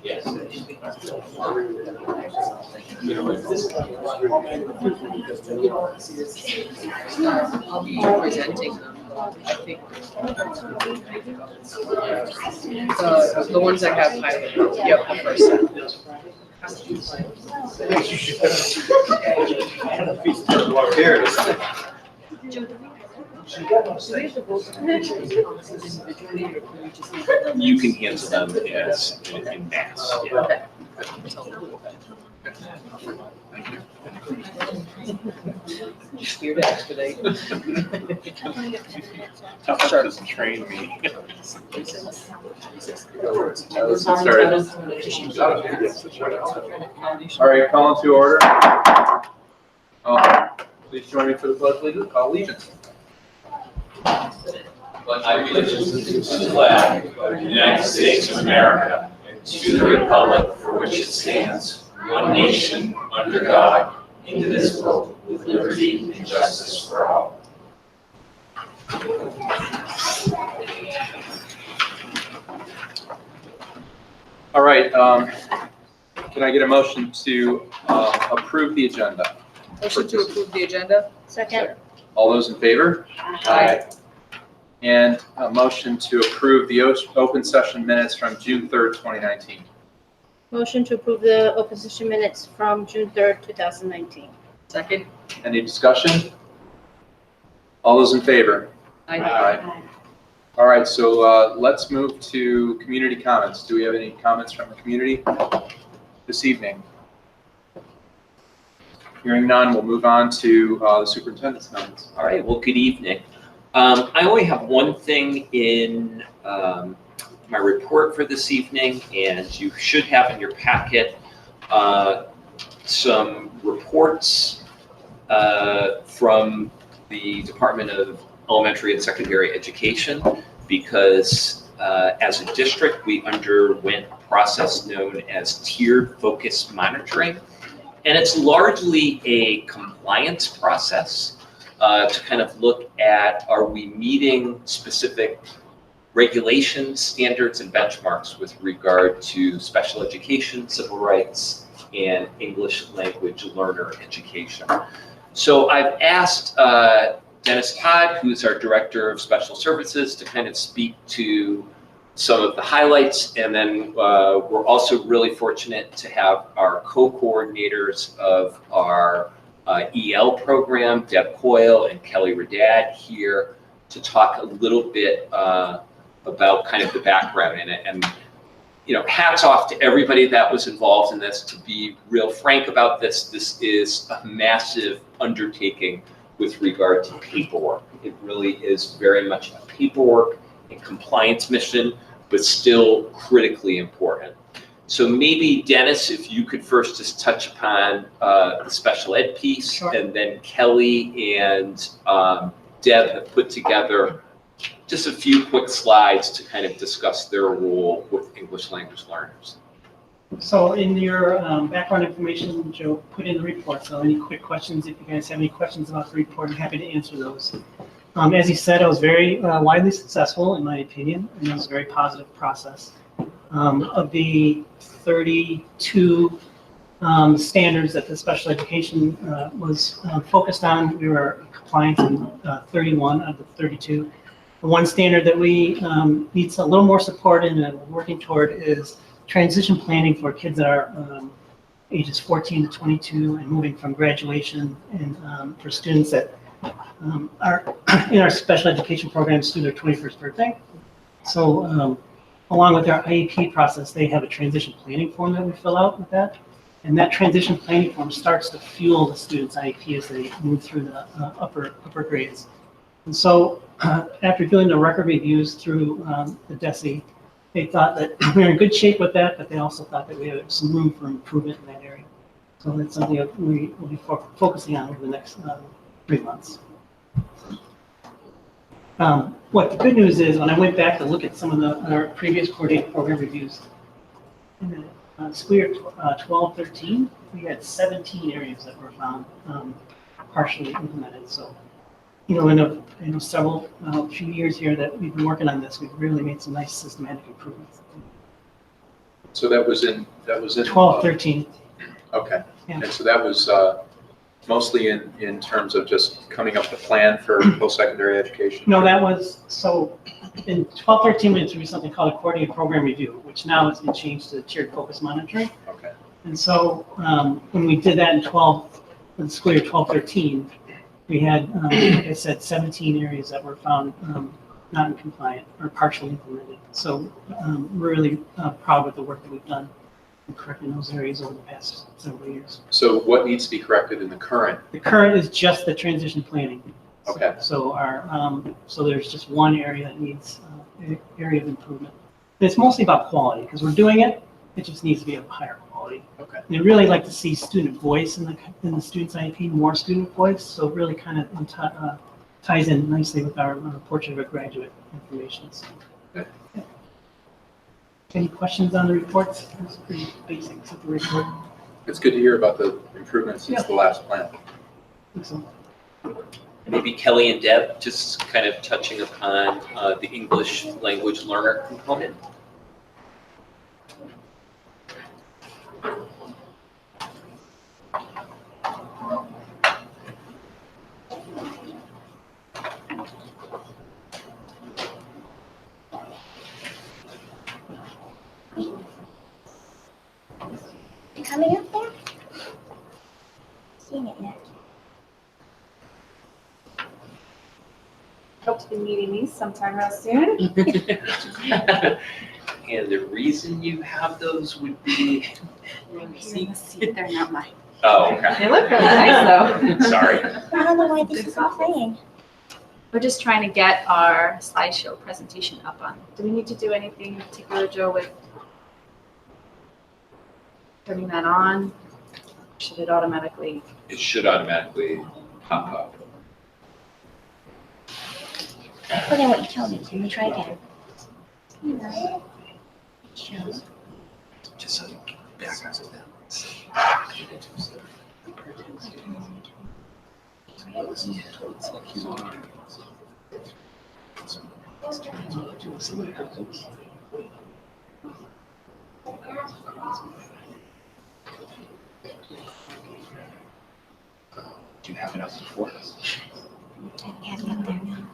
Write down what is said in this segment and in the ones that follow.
Yes. I'll be presenting them, I think. The ones I have highlighted. Yep, the first set. You can cancel them as in mass. Okay. Just here to expedite. Tough doesn't train me. All right, calling to order. Please join me for the pledge of allegiance. I allegiance to the flag of the United States of America and to the republic for which it stands, one nation, under God, indivisible, with liberty and justice for all. All right, can I get a motion to approve the agenda? Motion to approve the agenda? Second. All those in favor? Aye. And a motion to approve the open session minutes from June 3rd, 2019. Motion to approve the open session minutes from June 3rd, 2019. Second? Any discussion? All those in favor? Aye. All right, so let's move to community comments. Do we have any comments from the community this evening? Hearing none, we'll move on to the superintendent's comments. All right, well, good evening. I only have one thing in my report for this evening, and you should have in your packet some reports from the Department of Elementary and Secondary Education, because as a district, we underwent a process known as tiered focus monitoring. And it's largely a compliance process to kind of look at, are we meeting specific regulations, standards, and benchmarks with regard to special education, civil rights, and English language learner education. So I've asked Dennis Todd, who's our Director of Special Services, to kind of speak to some of the highlights, and then we're also really fortunate to have our co-coordinators of our EL program, Deb Coyle and Kelly Radad, here to talk a little bit about kind of the background in it. And you know, hats off to everybody that was involved in this. To be real frank about this, this is a massive undertaking with regard to paperwork. It really is very much a paperwork and compliance mission, but still critically important. So maybe Dennis, if you could first just touch upon the special ed piece. Sure. And then Kelly and Deb have put together just a few quick slides to kind of discuss their role with English language learners. So in your background information, Joe put in the report, so any quick questions, if you guys have any questions about the report, I'm happy to answer those. As he said, it was very widely successful, in my opinion, and it was a very positive process. Of the 32 standards that the special education was focused on, we were compliant in 31 of the 32. The one standard that we needs a little more support in and we're working toward is transition planning for kids that are ages 14 to 22 and moving from graduation, and for students that are in our special education programs through their 21st birthday. So along with our IEP process, they have a transition planning form that we fill out with that. And that transition planning form starts to fuel the students' IEP as they move through the upper grades. And so after doing the record reviews through the DESE, they thought that we were in good shape with that, but they also thought that we had some room for improvement in that area. So that's something that we will be focusing on over the next 3 months. What the good news is, when I went back to look at some of our previous coordinated program reviews, in the school year 12-13, we had 17 areas that were found partially implemented. So, in several few years here that we've been working on this, we've really made some nice systematic improvements. So that was in 12-13. Okay. Yeah. And so that was mostly in terms of just coming up with a plan for post-secondary education? No, that was, so in 12-13, we introduced something called a coordinated program review, which now has been changed to tiered focus monitoring. Okay. And so when we did that in the school year 12-13, we had, like I said, 17 areas that were found non-compliant or partially implemented. So we're really proud of the work that we've done in correcting those areas over the past several years. So what needs to be corrected in the current? The current is just the transition planning. Okay. So so there's just one area that needs area of improvement. And it's mostly about quality because we're doing it. It just needs to be of higher quality. Okay. And I'd really like to see student voice in the student's IEP, more student voice. So it really kind of ties in nicely with our portrait of a graduate information. So, Good. Yeah. Any questions on the reports? It's pretty basic of the report. It's good to hear about the improvements since the last plan. So, Maybe Kelly and Deb, just kind of touching upon the English language learner component. Coming up there? Seen it yet? Hope to be meeting these sometime real soon. And the reason you have those would be, They're not mine. oh, okay. They look really nice though. Sorry. I don't know why this is not playing. We're just trying to get our slideshow presentation up on. Do we need to do anything in particular, Joe, with turning that on? Should it automatically? It should automatically pop up. Put in what you told me. Let me try again. Shows. Just so you can back up. Do you have it up before? I have it up there now.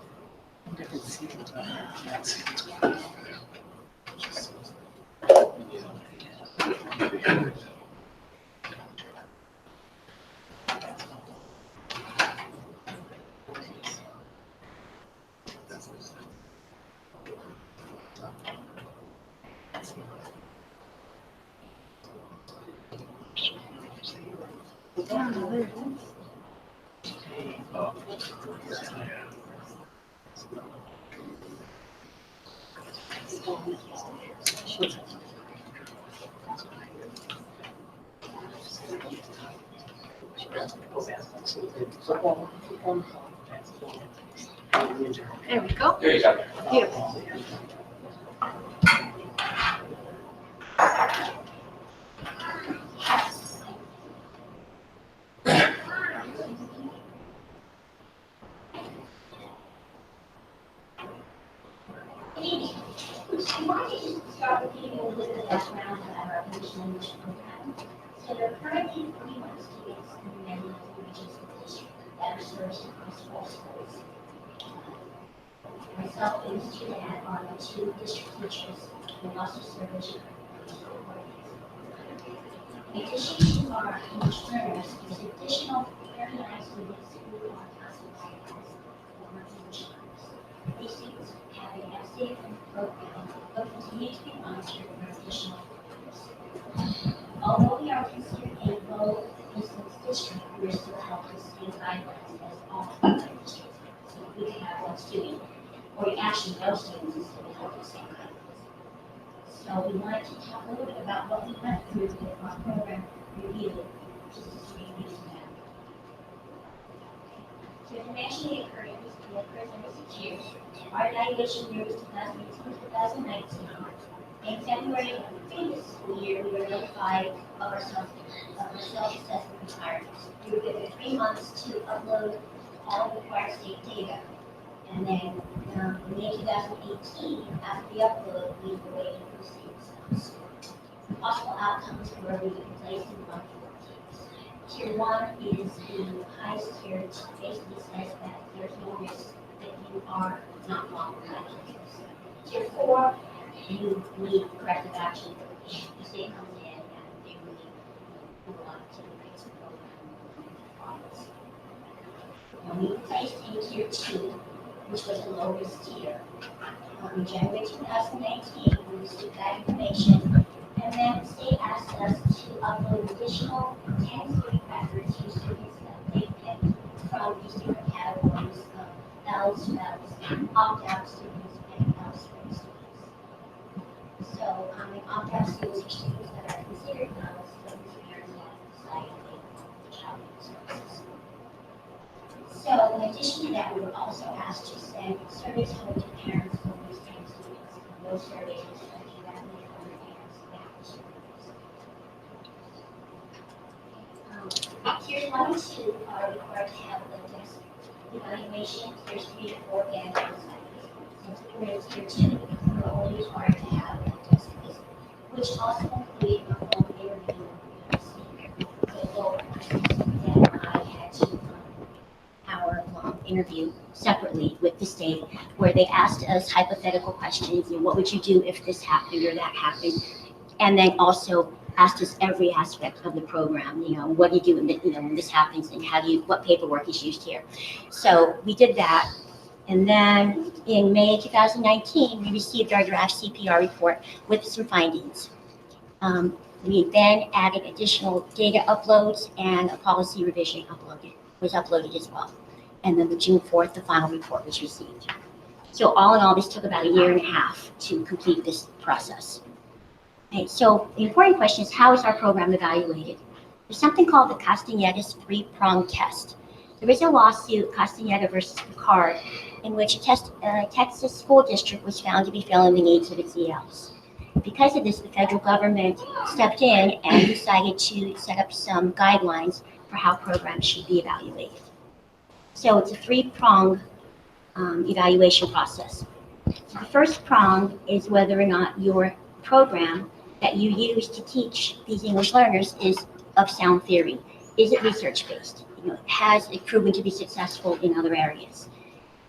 There we go. There you go. Beautiful. So they're currently 3 months to get implemented in the regions of district that are served across all schools. Myself and Mr. Dad are the 2 district teachers and also serve as your in addition to our English learners, there's additional very nice students who are classified as former English learners. These students have an essay and program, but continue to be monitored for additional factors. Although we are considered a low distance district, we are still held to the same guidelines as all other districts. So we can have one student, or actually no students is still held to the same guidelines. So we wanted to talk a little bit about what we went through with our program review, just to review that. So information occurred, Mr. Chapter. our evaluation year was 2018-2019. In February of the previous school year, we were notified of our self-assessment requirements. We were given 3 months to upload all of the required state data. And then in May 2018, after the upload, we were waiting for the state results. Possible outcomes were we could place in 1 Tier 1 is the highest tier, which basically says that there's no risk that you are not wrong with that. Tier 4, you need corrective action. The state comes in and they really do a lot to fix the program. And we placed in Tier 2, which was the lowest tier. In January 2019, we received that information, and then the state asked us to upload additional 10 student records to students that they picked from these different categories of valid spells, opt-out students, and out-spell students. So, opt-out students are students that are considered valid students and are not decided to child services. So, in addition to that, we were also asked to send surveys home to parents of these 10 students. Those surveys were sent directly from the parents back to students. Tiers 1 and 2 are required to have a desk evaluation. Tiers 3 to 4 and since we were in Tier 2, we were only required to have a desk visit, which also included a home interview with the lower that I had to hour-long interview separately with the state, where they asked us hypothetical questions, what would you do if this happened or that happened, and then also asked us every aspect of the program. What do you do when this happens, and what paperwork is used here. So we did that, and then in May 2019, we received our draft CPR report with some findings. We then added additional data uploads, and a policy revision was uploaded as well. And then the June 4th, the final report was received. So all in all, this took about 1.5 years to complete this process. Okay, so the important question is, how is our program evaluated? There's something called the Castellanos Three-Prong test. There is a lawsuit, Castellanos versus Picard, in which a Texas school district was found to be failing the needs of its ELs. Because of this, the federal government stepped in and decided to set up some guidelines for how programs should be evaluated. So it's a 3-prong evaluation process. So the first prong is whether or not your program that you use to teach these English learners is of sound theory. Is it research-based? Has it proven to be successful in other areas?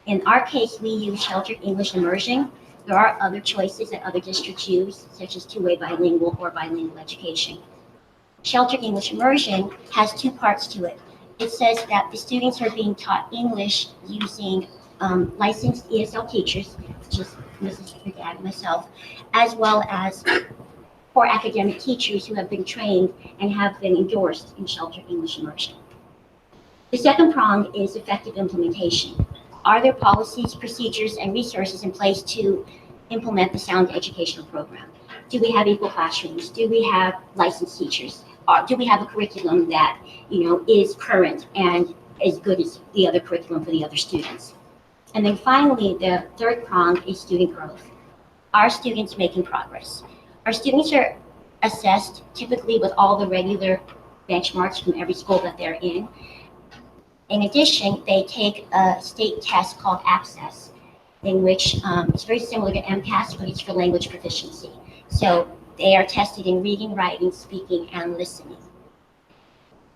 In our case, we use sheltered English immersion. There are other choices that other districts use, such as two-way bilingual or bilingual education. Sheltered English immersion has 2 parts to it. It says that the students are being taught English using licensed ESL teachers, which is Mrs. Brigad and myself, as well as 4 academic teachers who have been trained and have been endorsed in sheltered English immersion. The second prong is effective implementation. Are there policies, procedures, and resources in place to implement the sound educational program? Do we have equal classrooms? Do we have licensed teachers? Do we have a curriculum that is current and as good as the other curriculum for the other students? And then finally, the third prong is student growth. Are students making progress? Our students are assessed typically with all the regular benchmarks from every school that they're in. In addition, they take a state test called Access, in which it's very similar to MCAS, but it's for language proficiency. So they are tested in reading, writing, speaking, and listening.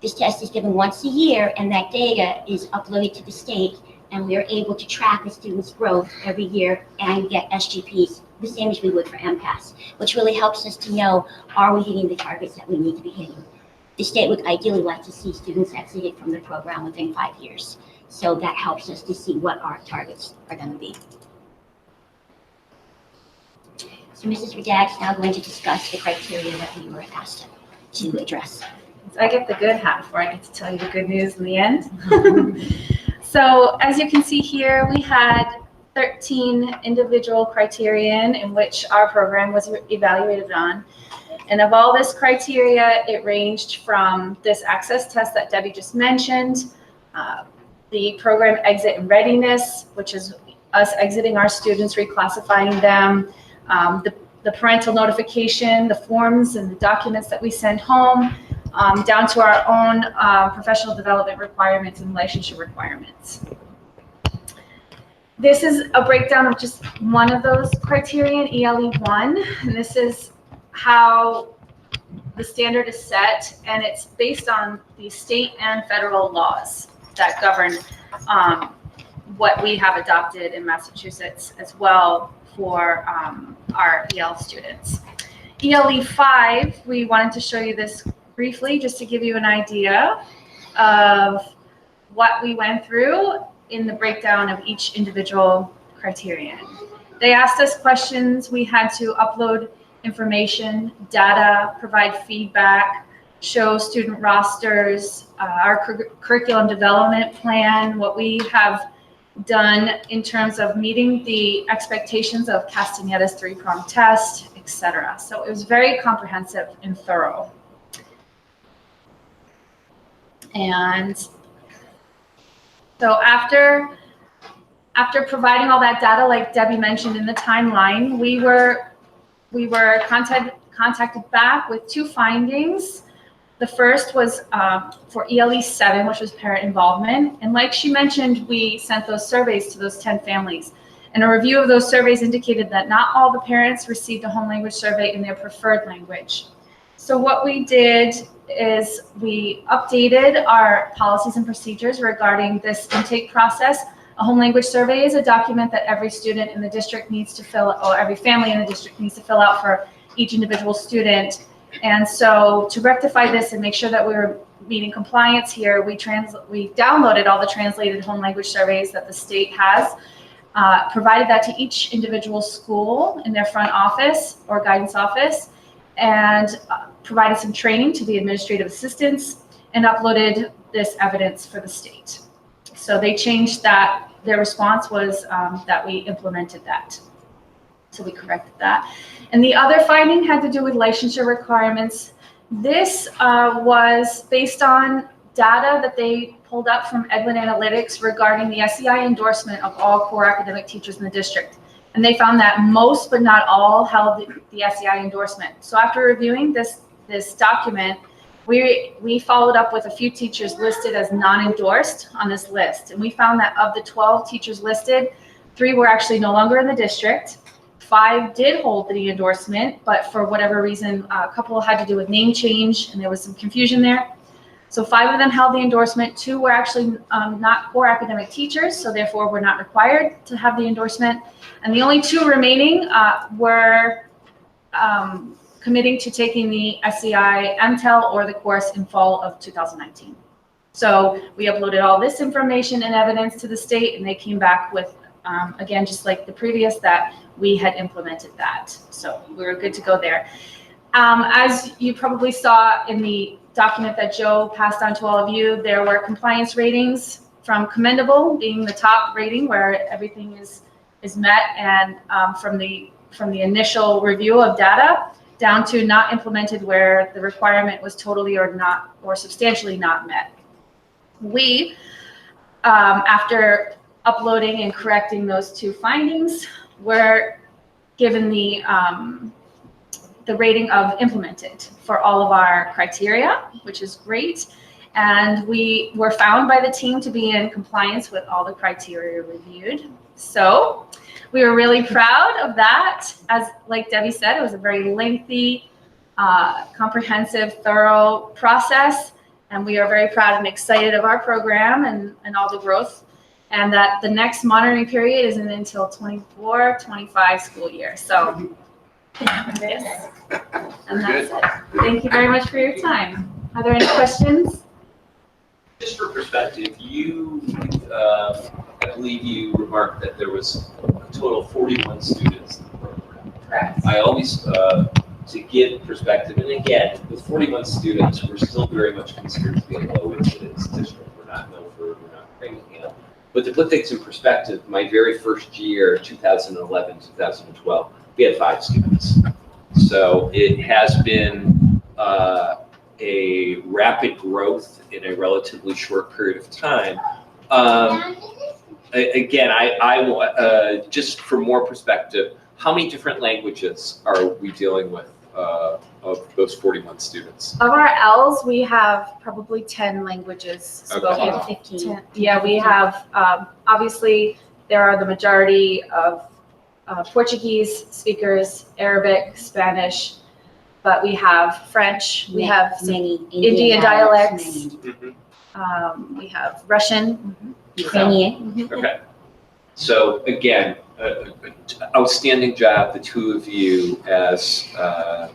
This test is given once a year, and that data is uploaded to the state, and we are able to track the students' growth every year and get SGPs, the same as we would for MCAS, which really helps us to know, are we hitting the targets that we need to be hitting? The state would ideally like to see students exited from the program within 5 years. So that helps us to see what our targets are going to be. So Mrs. Redag is now going to discuss the criteria that we were asked to address. So I get the good half, where I get to tell you the good news in the end. So as you can see here, we had 13 individual criterion in which our program was evaluated on. And of all this criteria, it ranged from this access test that Debbie just mentioned, the program exit and readiness, which is us exiting our students, reclassifying them, the parental notification, the forms and the documents that we send home, down to our own professional development requirements and relationship requirements. This is a breakdown of just one of those criterion, ELE1, and this is how the standard is set, and it's based on the state and federal laws that govern what we have adopted in Massachusetts as well for our EL students. ELE5, we wanted to show you this briefly just to give you an idea of what we went through in the breakdown of each individual criterion. They asked us questions, we had to upload information, data, provide feedback, show student rosters, our curriculum development plan, what we have done in terms of meeting the expectations of Castellanos three-prong test, etc. So it was very comprehensive and thorough. And so after providing all that data, like Debbie mentioned in the timeline, we were contacted back with two findings. The first was for ELE7, which was parent involvement. And like she mentioned, we sent those surveys to those 10 families. And a review of those surveys indicated that not all the parents received a home language survey in their preferred language. So what we did is we updated our policies and procedures regarding this intake process. A home language survey is a document that every student in the district needs to fill, or every family in the district needs to fill out for each individual student. And so to rectify this and make sure that we were meeting compliance here, we downloaded all the translated home language surveys that the state has, provided that to each individual school in their front office or guidance office, and provided some training to the administrative assistants and uploaded this evidence for the state. So they changed that. Their response was that we implemented that. So we corrected that. And the other finding had to do with licensure requirements. This was based on data that they pulled up from Edwin Analytics regarding the SEI endorsement of all core academic teachers in the district. And they found that most, but not all, held the SEI endorsement. So after reviewing this document, we followed up with a few teachers listed as non-endorsed on this list. And we found that of the 12 teachers listed, 3 were actually no longer in the district. 5 did hold the endorsement, but for whatever reason, a couple had to do with name change, and there was some confusion there. So 5 of them held the endorsement. 2 were actually not core academic teachers, so therefore were not required to have the endorsement. And the only 2 remaining were committing to taking the SEI MTEL or the course in fall of 2019. So we uploaded all this information and evidence to the state, and they came back with, again, just like the previous, that we had implemented that. So we were good to go there. As you probably saw in the document that Joe passed on to all of you, there were compliance ratings from commendable being the top rating where everything is met, and from the initial review of data down to not implemented where the requirement was totally or substantially not met. We, after uploading and correcting those 2 findings, were given the rating of implemented for all of our criteria, which is great. And we were found by the team to be in compliance with all the criteria reviewed. So we were really proud of that. As like Debbie said, it was a very lengthy, comprehensive, thorough process. And we are very proud and excited of our program and all the growth. And that the next monitoring period isn't until 24-25 school year. So yes, and that's it. Thank you very much for your time. Are there any questions? Just for perspective, I believe you remarked that there was a total of 41 students in the program. Correct. I always, to give perspective, and again, with 41 students, we're still very much considered to be a low incidence district. We're not Milford, we're not Framingham. But to put things in perspective, my very first year, 2011, 2012, we had 5 students. So it has been a rapid growth in a relatively short period of time. again, just for more perspective, how many different languages are we dealing with of those 41 students? Of our L's, we have probably 10 languages Okay. spoken. Wow. 15. Yeah, we have, obviously, there are the majority of Portuguese speakers, Arabic, Spanish, but we have French, we have some many Indian dialects. many We have Russian, Ukrainian. Okay. So again, outstanding job, the two of you as a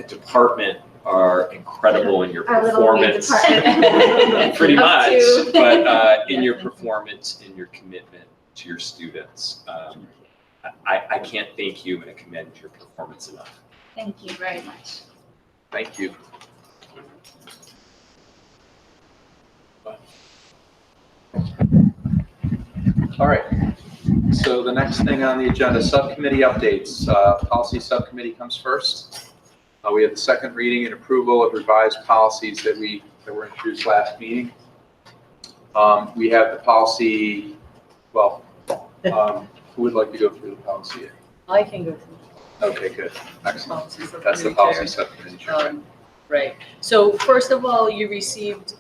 department are incredible in your our little wee performance. department. Pretty Up much, to. but in your performance, in your commitment to your students. I can't thank you and commend your performance enough. Thank you very much. Thank you. All right. So the next thing on the agenda, subcommittee updates. Policy subcommittee comes first. We have the second reading and approval of revised policies that were introduced last meeting. We have the policy, well, who would like to go through the policy? I can go through Okay, good. Excellent. policy subcommittee That's the chair. policy subcommittee chair. Right. So first of all, you received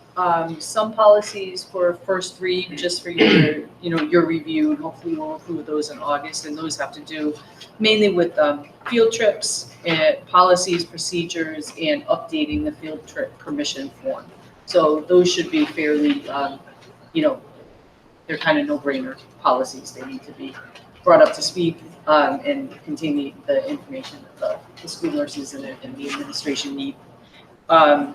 some policies for first read, just for your review, and hopefully we'll approve those in August. And those have to do mainly with field trips, and policies, procedures, and updating the field trip permission form. So those should be fairly, they're kind of no-brainer policies. They need to be brought up to speed and contain the information that the school nurses and the administration need.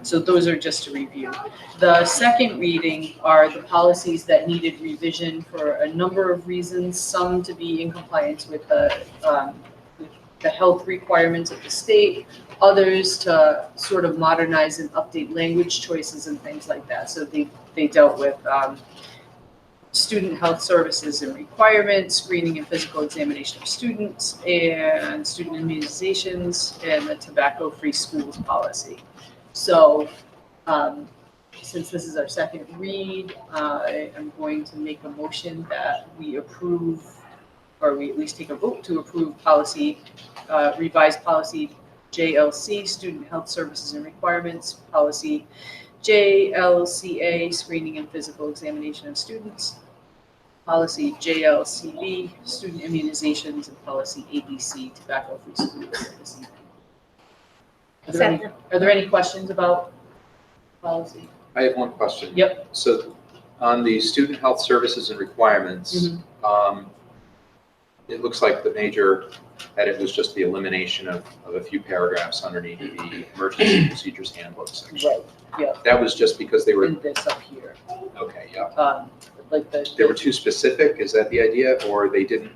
So those are just to review. The second reading are the policies that needed revision for a number of reasons, some to be in compliance with the health requirements of the state, others to sort of modernize and update language choices and things like that. So they dealt with student health services and requirements, screening and physical examination of students, and student immunizations, and the tobacco-free schools policy. So, since this is our second read, I'm going to make a motion that we approve, or we at least take a vote to approve policy, revised policy JLC, student health services and requirements, policy JLCA, screening and physical examination of students, policy JLCB, student immunizations, and policy ABC, tobacco-free schools this evening. Are there any questions about policy? I have one question. Yep. So on the student health services and requirements, it looks like the major edit was just the elimination of a few paragraphs underneath the emergency procedures handbook section. Right, yeah. That was just because they were, In this up here, okay, yeah. like They were too specific, is that the idea? Or they didn't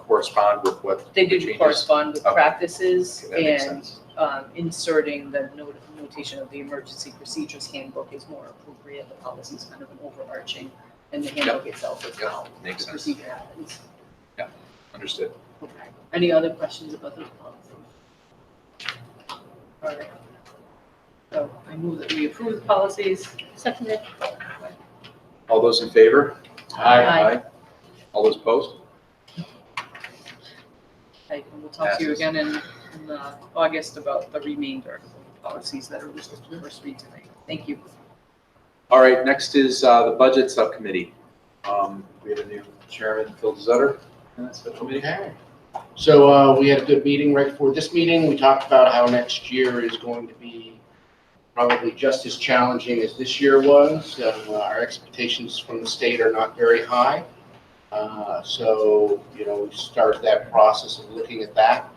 correspond with what? they the didn't changes? correspond with Okay. practices, Okay, that makes and sense. inserting the notation of the emergency procedures handbook is more appropriate. The policy is kind of an overarching, and the handbook itself is Yep, how makes the sense. procedure happens. Understood. Okay. Any other questions about those policies? All right. So I move that we approve the policies. Seconded. All those in favor? Aye. All those opposed? Okay, and we'll talk to you again in August about the remainder of the policies that are listed for first read tonight. Thank you. All right, next is the budget subcommittee. We have a new chairman, Phil Zutter, in that subcommittee. Okay. So we had a good meeting right before this meeting. We talked about how next year is going to be probably just as challenging as this year was. Our expectations from the state are not very high. So, we started that process of looking at that.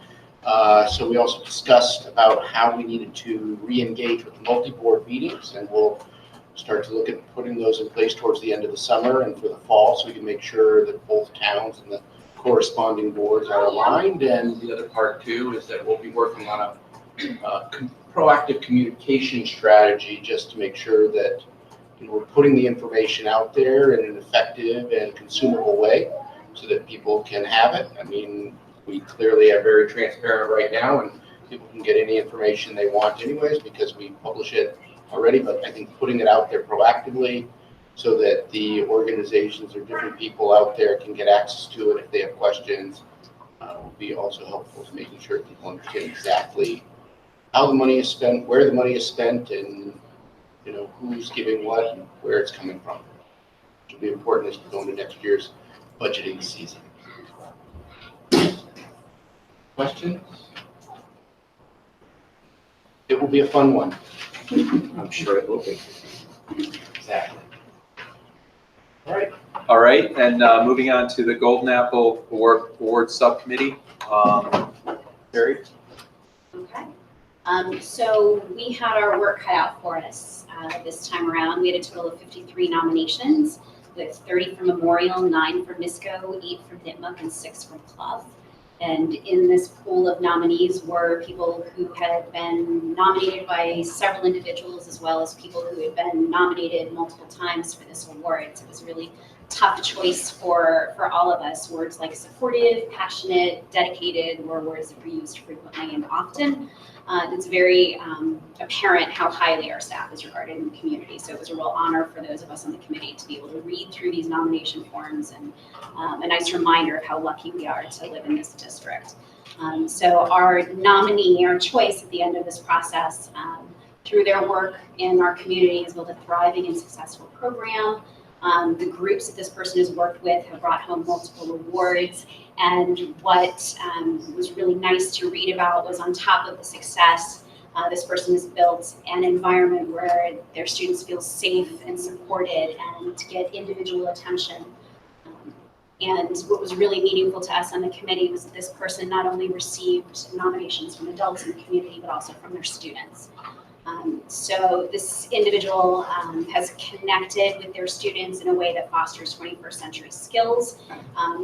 So we also discussed about how we needed to re-engage with multi-board meetings, and we'll start to look at putting those in place towards the end of the summer and for the fall, so we can make sure that both towns and the corresponding boards are aligned. And the other part too is that we'll be working on a proactive communication strategy just to make sure that we're putting the information out there in an effective and consumable way so that people can have it. I mean, we clearly are very transparent right now, and people can get any information they want anyways because we publish it already, but I think putting it out there proactively so that the organizations or different people out there can get access to it if they have questions. Will be also helpful to making sure people understand exactly how the money is spent, where the money is spent, and who's giving what and where it's coming from. Which will be important as we go into next year's budgeting season. Questions? It will be a fun one. I'm sure it will be. Exactly. All right, and moving on to the Golden Apple Award Subcommittee. Terry? Okay. So we had our work cut out for us this time around. We had a total of 53 nominations, with 30 from Memorial, 9 from NISCO, 8 from NITMUC, and 6 from Clough. And in this pool of nominees were people who had been nominated by several individuals, as well as people who had been nominated multiple times for this award. So it was a really tough choice for all of us. Words like supportive, passionate, dedicated were words that were used frequently and often. It's very apparent how highly our staff is regarded in the community. So it was a real honor for those of us on the committee to be able to read through these nomination forms, and a nice reminder of how lucky we are to live in this district. So our nominee, our choice at the end of this process, through their work in our community, has built a thriving and successful program. The groups that this person has worked with have brought home multiple awards, and what was really nice to read about was, on top of the success, this person has built an environment where their students feel safe and supported and get individual attention. And what was really meaningful to us on the committee was that this person not only received nominations from adults in the community, but also from their students. So this individual has connected with their students in a way that fosters 21st century skills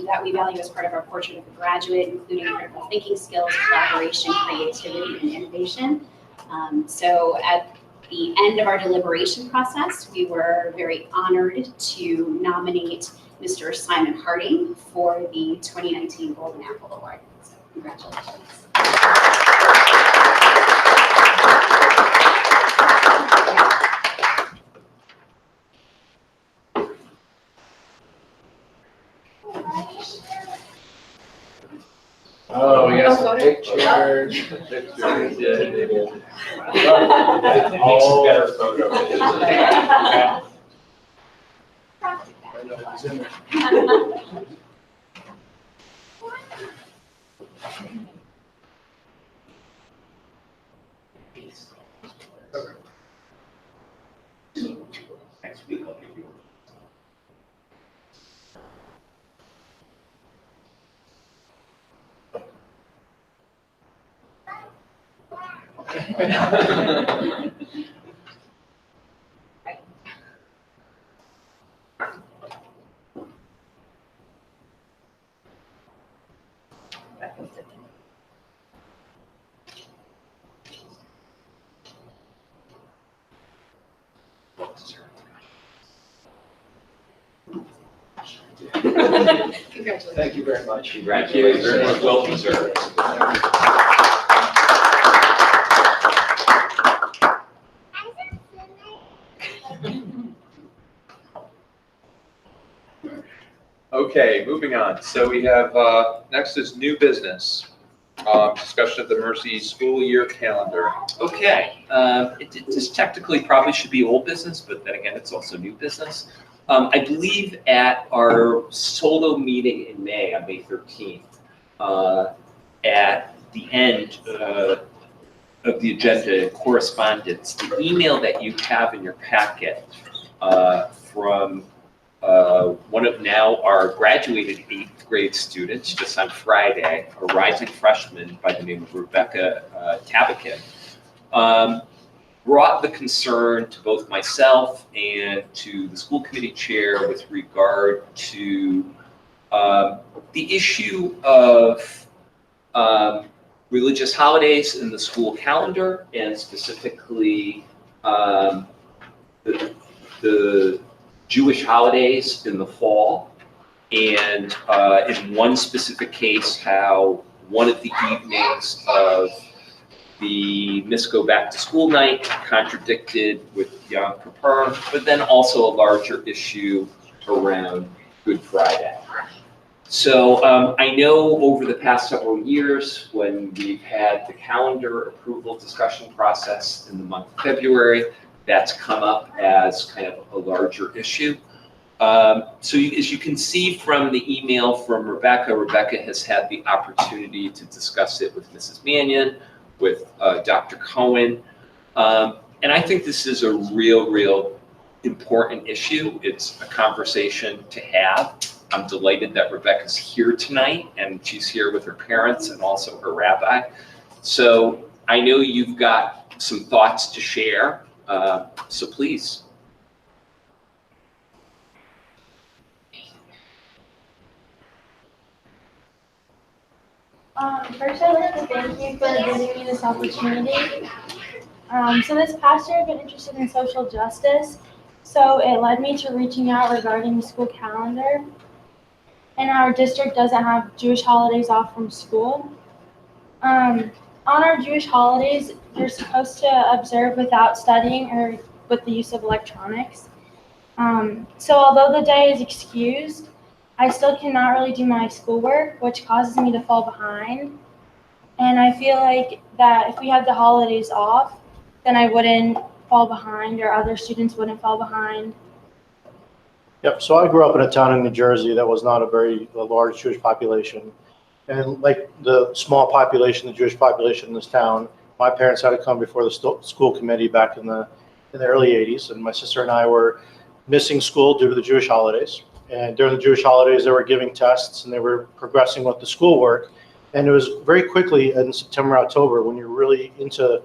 that we value as part of our portrait of a graduate, including critical thinking skills, collaboration, creativity, and innovation. So at the end of our deliberation process, we were very honored to nominate Mr. Simon Harding for the 2019 Golden Apple Award. So congratulations. Oh, we got some pictures. Pictures, yeah. Makes better photo. Next week I'll give you. Congratulations. Thank you very much. Congratulations, very much well deserved. Okay, moving on. So we have, next is new business. Discussion of the Mercy school year calendar. Okay, this technically probably should be old business, but then again, it's also new business. I believe at our solo meeting in May, on May 13th, at the end of the agenda correspondence, the email that you have in your packet from one of now our graduated 8th grade students just on Friday, a rising freshman by the name of Rebecca Tabakin, brought the concern to both myself and to the school committee chair with regard to the issue of religious holidays in the school calendar, and specifically the Jewish holidays in the fall, and in one specific case, how one of the evenings of the Misco Back to School Night contradicted with Yom Kippur, but then also a larger issue around Good Friday. So I know over the past several years, when we've had the calendar approval discussion process in the month of February, that's come up as kind of a larger issue. As you can see from the email from Rebecca has had the opportunity to discuss it with Mrs. Mannion, with Dr. Cohen. And I think this is a real important issue. It's a conversation to have. I'm delighted that Rebecca's here tonight, and she's here with her parents and also her rabbi. So I know you've got some thoughts to share, so please. First, I'd like to thank you for giving me this opportunity. So this past year, I've been interested in social justice, so it led me to reaching out regarding the school calendar. And our district doesn't have Jewish holidays off from school. On our Jewish holidays, you're supposed to observe without studying or with the use of electronics. So although the day is excused, I still cannot really do my schoolwork, which causes me to fall behind. And I feel like that if we had the holidays off, then I wouldn't fall behind or other students wouldn't fall behind. Yep, so I grew up in a town in New Jersey that was not a very large Jewish population. And like the small population, the Jewish population in this town, my parents had to come before the school committee back in the early 80s. And my sister and I were missing school due to the Jewish holidays. And during the Jewish holidays, they were giving tests and they were progressing with the schoolwork. And it was very quickly in September, October, when you're really into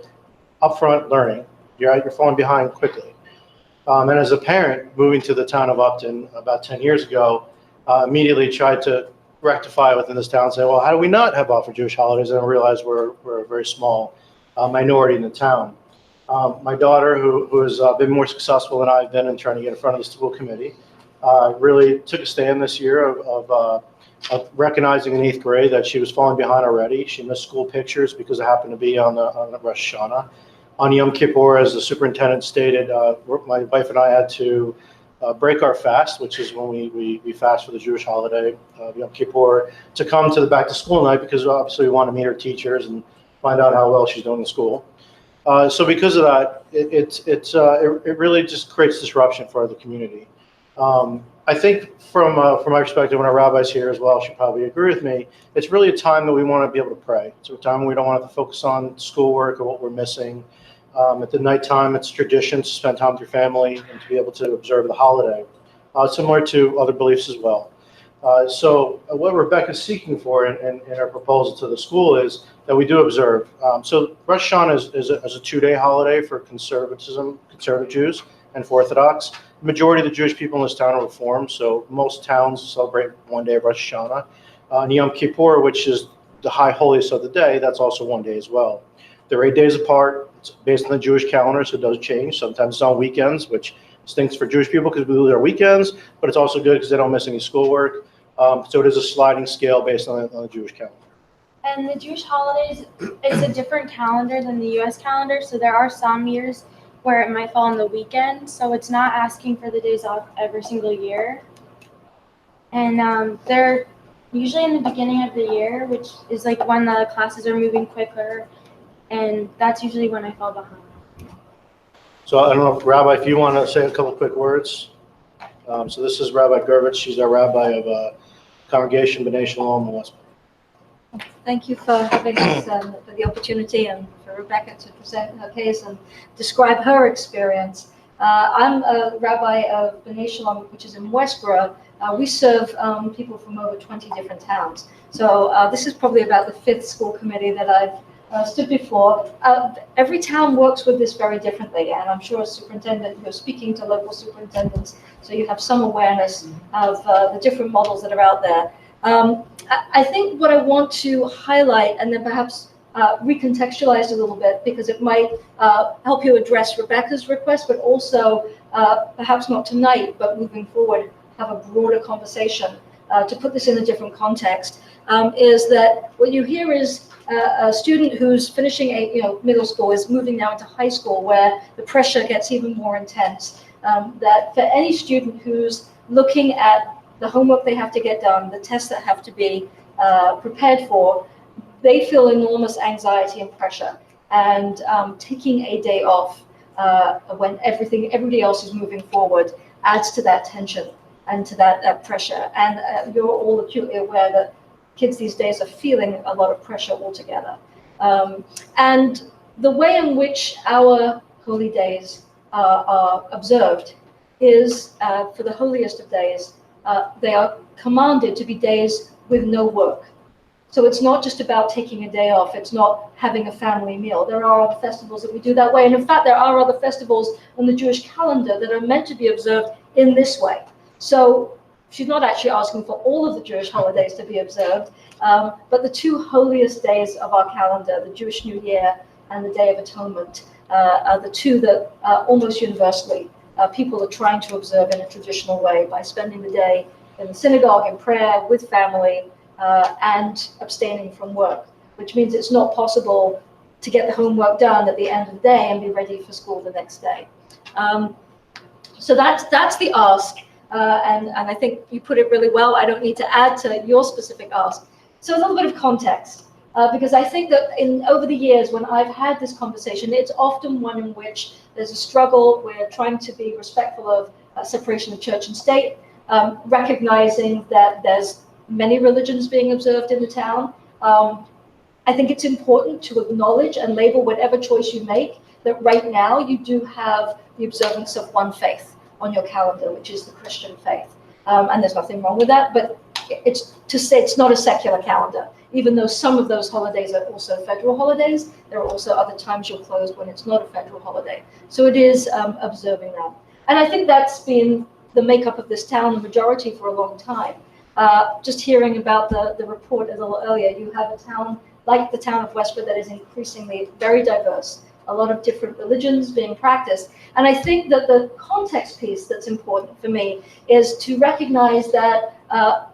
upfront learning, you're falling behind quickly. And as a parent moving to the town of Upton about 10 years ago, immediately tried to rectify within this town and say, well, how do we not have off for Jewish holidays? And I realized we're a very small minority in the town. My daughter, who has been more successful than I've been in trying to get in front of the school committee, really took a stand this year of recognizing in 8th grade that she was falling behind already. She missed school pictures because it happened to be on the Rosh Hashanah. On Yom Kippur, as the superintendent stated, my wife and I had to break our fast, which is when we fast for the Jewish holiday, Yom Kippur, to come to the back to school night because obviously we want to meet her teachers and find out how well she's doing in school. So because of that, it really just creates disruption for the community. I think from my perspective, when our rabbi's here as well, she'll probably agree with me, it's really a time that we want to be able to pray. It's a time we don't want to focus on schoolwork or what we're missing. At the nighttime, it's tradition to spend time with your family and to be able to observe the holiday, similar to other beliefs as well. So what Rebecca's seeking for in her proposal to the school is that we do observe. So Rosh Hashanah is a 2-day holiday for conservative Jews and for Orthodox. The majority of the Jewish people in this town are Reformed, so most towns celebrate one day of Rosh Hashanah. And Yom Kippur, which is the high holiest of the day, that's also one day as well. They're 8 days apart. It's based on the Jewish calendar, so it does change. Sometimes it's on weekends, which stinks for Jewish people because we lose our weekends, but it's also good because they don't miss any schoolwork. So it is a sliding scale based on the Jewish calendar. And the Jewish holidays is a different calendar than the U.S. calendar, so there are some years where it might fall on the weekend, so it's not asking for the days off every single year. And they're usually in the beginning of the year, which is like when the classes are moving quicker, and that's usually when I fall behind. So I don't know, Rabbi, if you want to say a couple quick words. So this is Rabbi Gervitz. She's our rabbi of Congregation B'nai Shalom in West. Thank you for having us, for the opportunity, and for Rebecca to present her case and describe her experience. I'm a rabbi of B'nai Shalom, which is in Westboro. We serve people from over 20 different towns. So this is probably about the 5th school committee that I've stood before. Every town works with this very differently, and I'm sure as superintendent, you're speaking to local superintendents, so you have some awareness of the different models that are out there. I think what I want to highlight, and then perhaps recontextualize a little bit, because it might help you address Rebecca's request, but also perhaps not tonight, but moving forward, have a broader conversation to put this in a different context, is that what you hear is a student who's finishing middle school is moving now into high school, where the pressure gets even more intense. That for any student who's looking at the homework they have to get done, the tests that have to be prepared for, they feel enormous anxiety and pressure. And taking a day off when everybody else is moving forward adds to that tension and to that pressure. And you're all acutely aware that kids these days are feeling a lot of pressure altogether. And the way in which our holy days are observed is, for the holiest of days, they are commanded to be days with no work. So it's not just about taking a day off. It's not having a family meal. There are other festivals that we do that way. And in fact, there are other festivals on the Jewish calendar that are meant to be observed in this way. So she's not actually asking for all of the Jewish holidays to be observed, but the two holiest days of our calendar, the Jewish New Year and the Day of Atonement, are the two that almost universally people are trying to observe in a traditional way by spending the day in the synagogue in prayer with family, and abstaining from work, which means it's not possible to get the homework done at the end of the day and be ready for school the next day. So that's the ask, and I think you put it really well. I don't need to add to your specific ask. So a little bit of context, because I think that over the years when I've had this conversation, it's often one in which there's a struggle. We're trying to be respectful of separation of church and state, recognizing that there's many religions being observed in the town. I think it's important to acknowledge and label whatever choice you make, that right now you do have the observance of one faith on your calendar, which is the Christian faith. And there's nothing wrong with that, but it's to say it's not a secular calendar. Even though some of those holidays are also federal holidays, there are also other times you're closed when it's not a federal holiday. So it is observing that. And I think that's been the makeup of this town, the majority, for a long time. Just hearing about the report a little earlier, you have a town like the town of Westborough that is increasingly very diverse, a lot of different religions being practiced. And I think that the context piece that's important for me is to recognize that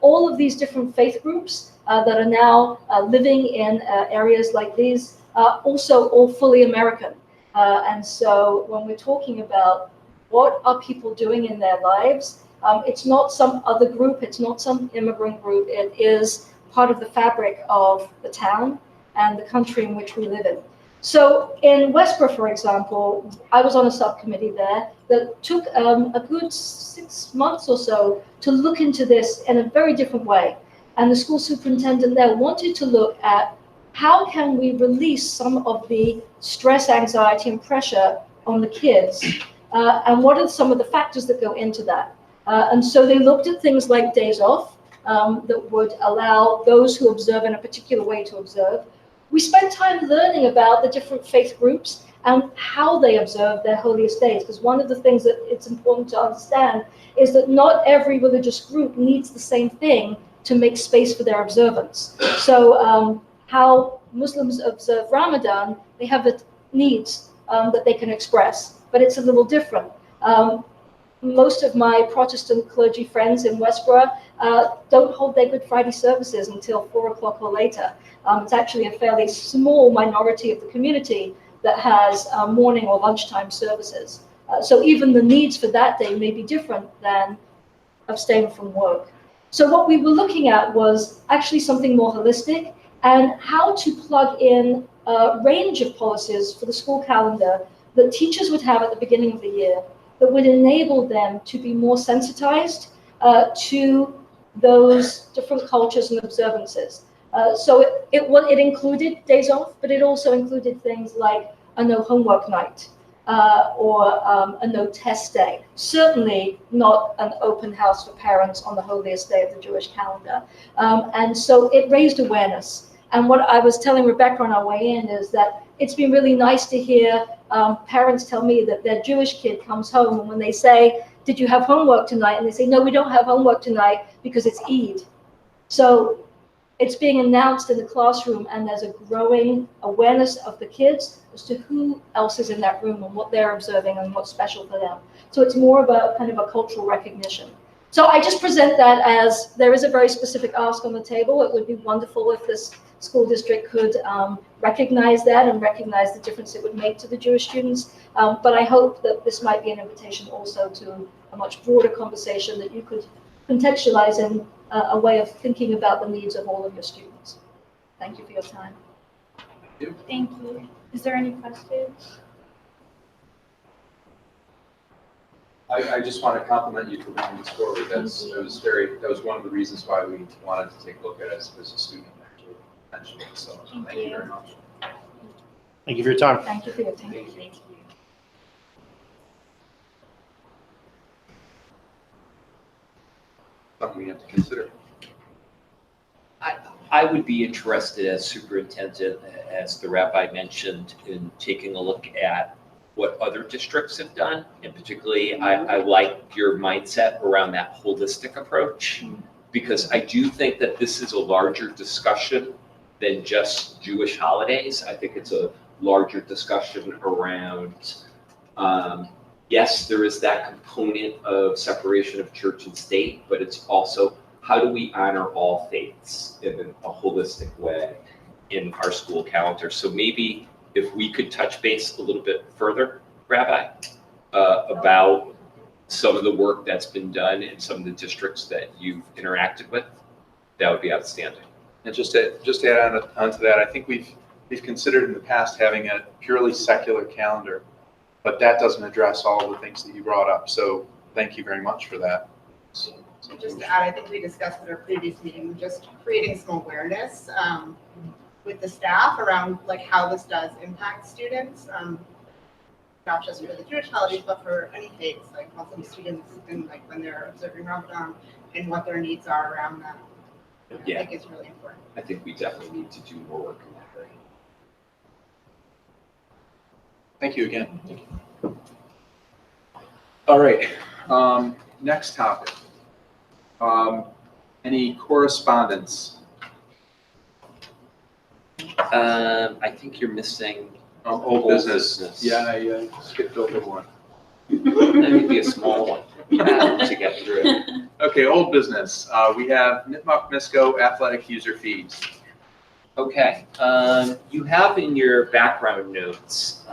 all of these different faith groups that are now living in areas like these are also all fully American. And so when we're talking about what are people doing in their lives, it's not some other group, it's not some immigrant group, it is part of the fabric of the town and the country in which we live in. So in Westborough, for example, I was on a subcommittee there that took a good 6 months or so to look into this in a very different way. And the school superintendent there wanted to look at how can we release some of the stress, anxiety, and pressure on the kids, and what are some of the factors that go into that. And so they looked at things like days off that would allow those who observe in a particular way to observe. We spent time learning about the different faith groups and how they observe their holiest days, because one of the things that it's important to understand is that not every religious group needs the same thing to make space for their observance. So how Muslims observe Ramadan, they have the needs that they can express, but it's a little different. Most of my Protestant clergy friends in Westborough don't hold their Good Friday services until 4 o'clock or later. It's actually a fairly small minority of the community that has morning or lunchtime services. So even the needs for that day may be different than abstain from work. So what we were looking at was actually something more holistic, and how to plug in a range of policies for the school calendar that teachers would have at the beginning of the year that would enable them to be more sensitized to those different cultures and observances. So it included days off, but it also included things like a no homework night or a no test day. Certainly not an open house for parents on the holiest day of the Jewish calendar. And so it raised awareness. And what I was telling Rebecca on our way in is that it's been really nice to hear parents tell me that their Jewish kid comes home, and when they say, "Did you have homework tonight?" and they say, "No, we don't have homework tonight because it's Eid." So it's being announced in the classroom, and there's a growing awareness of the kids as to who else is in that room and what they're observing and what's special for them. So it's more about kind of a cultural recognition. So I just present that as there is a very specific ask on the table. It would be wonderful if this school district could recognize that and recognize the difference it would make to the Jewish students. But I hope that this might be an invitation also to a much broader conversation that you could contextualize in a way of thinking about the needs of all of your students. Thank you for your time. Thank you. Is there any questions? I just want to compliment you for bringing this forward. That was one of the reasons why we wanted to take a look at it as a student actually mentioned it. So thank you very much. Thank you for your time. Thank you for your time. Something we have to consider. I would be interested as superintendent, as the rabbi mentioned, in taking a look at what other districts have done. And particularly, I like your mindset around that holistic approach, because I do think that this is a larger discussion than just Jewish holidays. I think it's a larger discussion around, yes, there is that component of separation of church and state, but it's also how do we honor all faiths in a holistic way in our school calendar. So maybe if we could touch base a little bit further, Rabbi, about some of the work that's been done in some of the districts that you've interacted with, that would be outstanding. And just to add on to that, I think we've considered in the past having a purely secular calendar, but that doesn't address all the things that you brought up. So thank you very much for that. And just to add, I think we discussed at our previous meeting, just creating some awareness with the staff around like how this does impact students, not just for the Jewish holidays, but for any faiths, like Muslim students and like when they're observing Ramadan and what their needs are around that. Yeah. I think it's really important. I think we definitely need to do more work in that area. Thank you again. All right, next topic. Any correspondence? I think you're missing Old business. Yeah, I skipped over one. That could be a small one to get through. Okay, old business. We have Nipmuc-Misco athletic user fees. Okay, you have in your background notes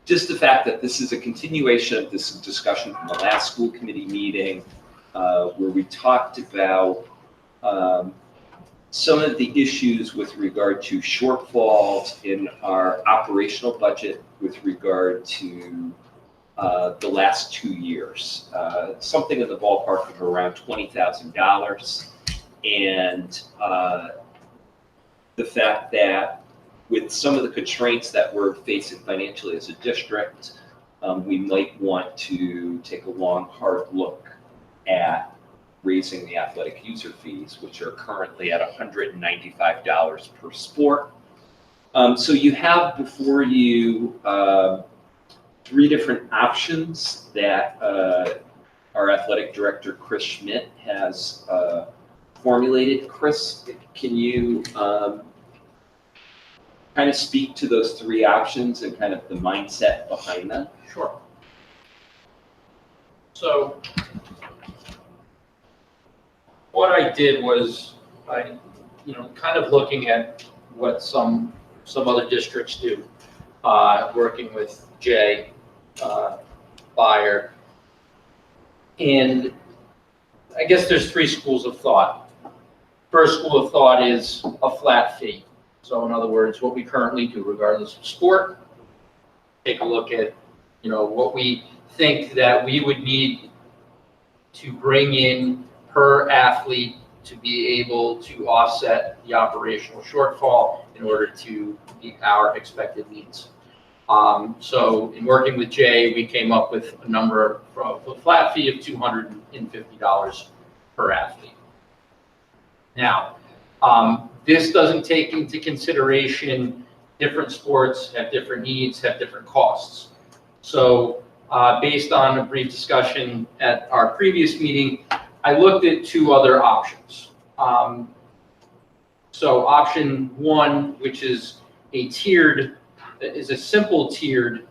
just the fact that this is a continuation of this discussion from the last school committee meeting where we talked about some of the issues with regard to shortfalls in our operational budget with regard to the last 2 years. Something in the ballpark of around $20,000. And the fact that with some of the constraints that we're facing financially as a district, we might want to take a long, hard look at raising the athletic user fees, which are currently at $195 per sport. So you have before you 3 different options that our athletic director, Chris Schmidt, has formulated. Chris, can you kind of speak to those 3 options and kind of the mindset behind them? Sure. So what I did was kind of looking at what some other districts do, working with Jay, Bayer, and I guess there's 3 schools of thought. First school of thought is a flat fee. So in other words, what we currently do, regardless of sport, take a look at, what we think that we would need to bring in per athlete to be able to offset the operational shortfall in order to meet our expected needs. So in working with Jay, we came up with a number for a flat fee of $250 per athlete. Now, this doesn't take into consideration different sports have different needs, have different costs. So based on a brief discussion at our previous meeting, I looked at 2 other options. So option 1, which is a simple tiered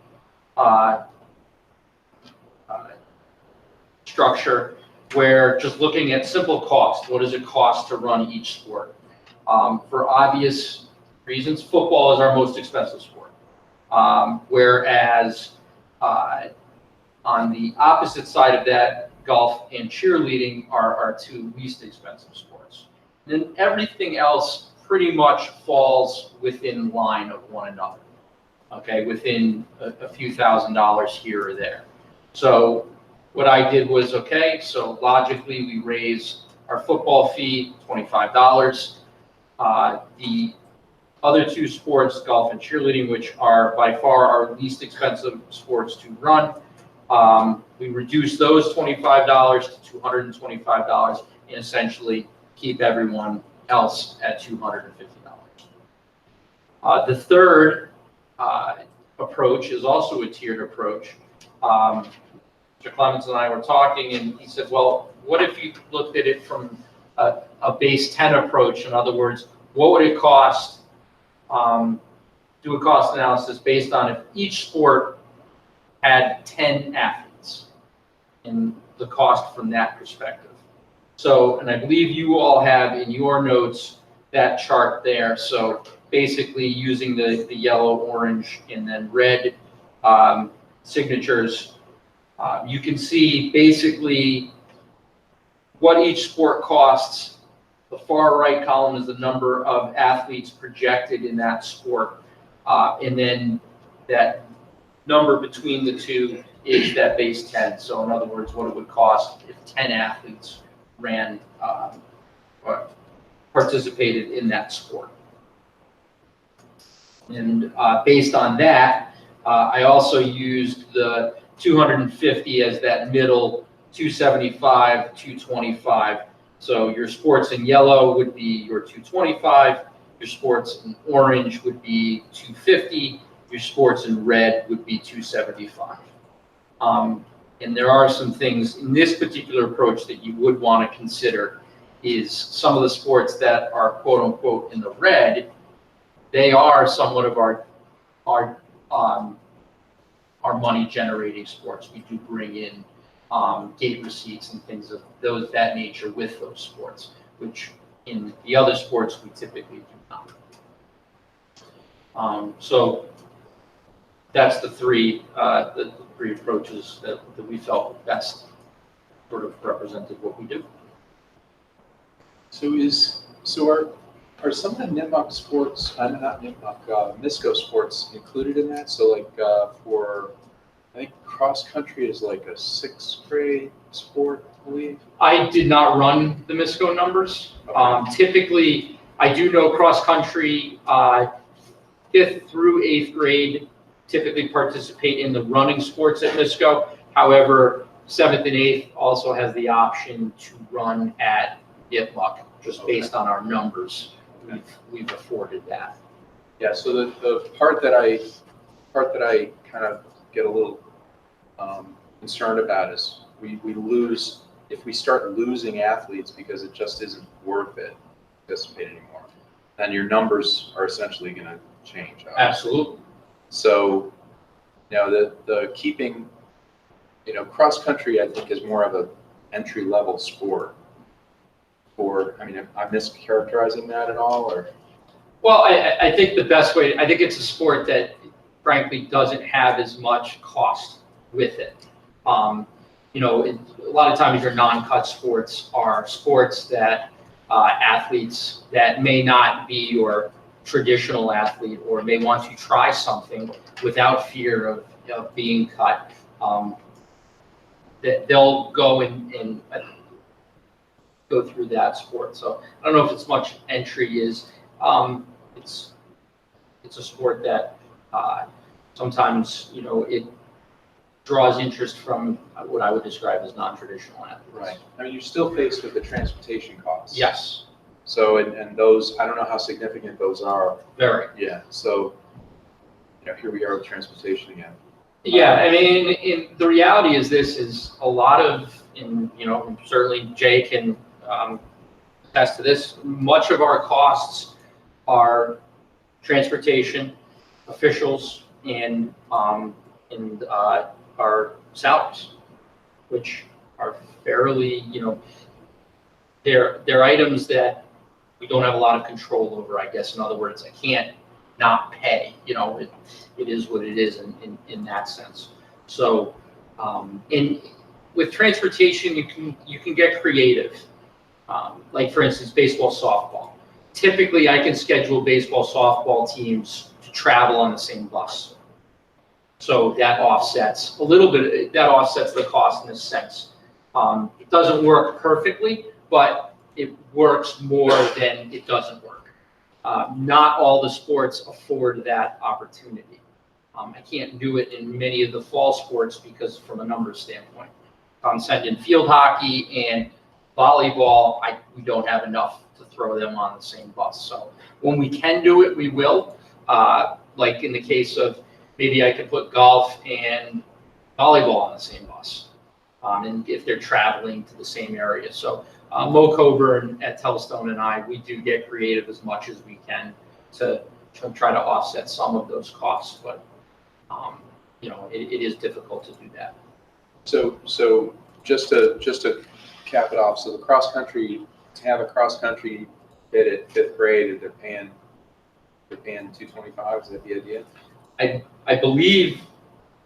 structure where just looking at simple cost, what does it cost to run each sport? For obvious reasons, football is our most expensive sport. Whereas on the opposite side of that, golf and cheerleading are our two least expensive sports. And then everything else pretty much falls within line of one another. Okay, within a few $1,000s here or there. So what I did was, okay, so logically we raise our football fee $25. The other two sports, golf and cheerleading, which are by far our least expensive sports to run, we reduce those $25 to $225 and essentially keep everyone else at $250. The third approach is also a tiered approach. Mr. Clemens and I were talking, and he said, well, what if you looked at it from a base 10 approach? In other words, what would it cost, do a cost analysis based on if each sport had 10 athletes and the cost from that perspective. So, and I believe you all have in your notes that chart there. So basically using the yellow, orange, and then red signatures, you can see basically what each sport costs. The far right column is the number of athletes projected in that sport. And then that number between the two is that base 10. So in other words, what it would cost if 10 athletes ran or participated in that sport. And based on that, I also used the 250 as that middle, 275, 225. So your sports in yellow would be your 225, your sports in orange would be 250, your sports in red would be 275. And there are some things in this particular approach that you would want to consider is some of the sports that are quote unquote in the red, they are somewhat of our money generating sports. We do bring in gate receipts and things of that nature with those sports, which in the other sports we typically do not. So that's the three approaches that we felt best sort of represented what we do. So are some of the NIMUC sports, not NIMUC, MISCO sports included in that? So like for, I think cross country is like a 6th grade sport, I believe. I did not run the MISCO numbers. Okay. Typically, I do know cross country 5th through 8th grade typically participate in the running sports at MISCO. However, 7th and 8th also has the option to run at ITMUC, just based on our numbers. We've afforded that. Yeah. So the part that I kind of get a little concerned about is we lose, if we start losing athletes because it just isn't worth it to participate anymore, then your numbers are essentially going to change. Obviously. Absolutely. So, the keeping, cross country, I think, is more of a entry level sport. I mean, am I mischaracterizing that at all, or? Well, I think the best way, I think it's a sport that frankly doesn't have as much cost with it. A lot of times your non-cut sports are sports that athletes that may not be your traditional athlete or may want to try something without fear of being cut, that they'll go and go through that sport. So I don't know if it's much entry is. It's a sport that sometimes it draws interest from what I would describe as non-traditional athletes. Right. I mean, you're still faced with the transportation costs. Yes. So and those, I don't know how significant those are. Very. Yeah. So here we are with transportation again. Yeah, I mean, the reality is this is a lot of, certainly Jay can attest to this, much of our costs are transportation, officials, and our salaries, which are fairly, they're items that we don't have a lot of control over, I guess. In other words, I can't not pay, it is what it is in that sense. So, with transportation, you can get creative. Like for instance, baseball, softball. Typically, I can schedule baseball, softball teams to travel on the same bus. So that offsets a little bit, that offsets the cost in a sense. It doesn't work perfectly, but it works more than it doesn't work. Not all the sports afford that opportunity. I can't do it in many of the fall sports because from a numbers standpoint. I'm sending field hockey and volleyball, we don't have enough to throw them on the same bus. So when we can do it, we will. Like in the case of maybe I could put golf and volleyball on the same bus. And if they're traveling to the same area. So Mo Coburn at Telstone and I, we do get creative as much as we can to try to offset some of those costs. But, it is difficult to do that. So just to cap it off, so the cross country, to have a cross country bid at 5th grade, they're paying $225. Is that the idea? I believe